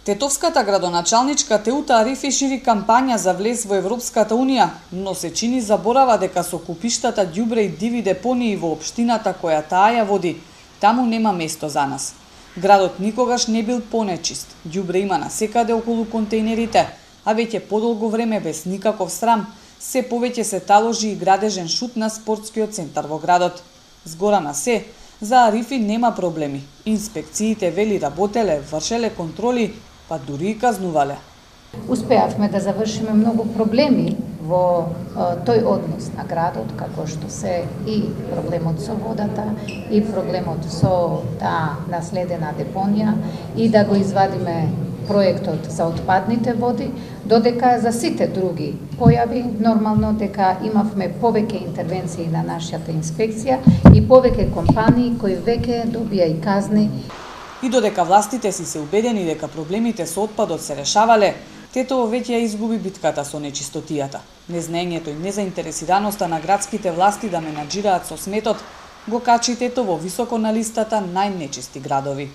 Тетовската градоначалничка Теута Арифи шири кампања за влез во Европската Унија, но се чини заборава дека со купиштата ѓубре и диви депонии во општината која таа ја води, таму нема место за нас. Градот никогаш не бил понечист, ѓубре има насекаде околу контејнерите, а веќе подолго време без никаков срам, се повеќе се таложи и градежен шут на спортскиот центар во градот. Згора на се, за Арифи нема проблеми. Инспекциите вели работеле, вршеле контроли, па дури и казнувале. Успеавме да завршиме многу проблеми во тој однос на градот, како што се и проблемот со водата, и проблемот со таа наследена депонија, и да го извадиме проектот за отпадните води, додека за сите други појави, нормално дека имавме повеќе интервенции на нашата инспекција и повеќе компании кои веќе добија и казни. И додека властите си се убедени дека проблемите со отпадот се решавале, Тетово веќе ја изгуби битката со нечистотијата. Незнаењето и незаинтересираноста на градските власти да менаџираат со сметот го качи Тетово високо на листата најнечисти градови.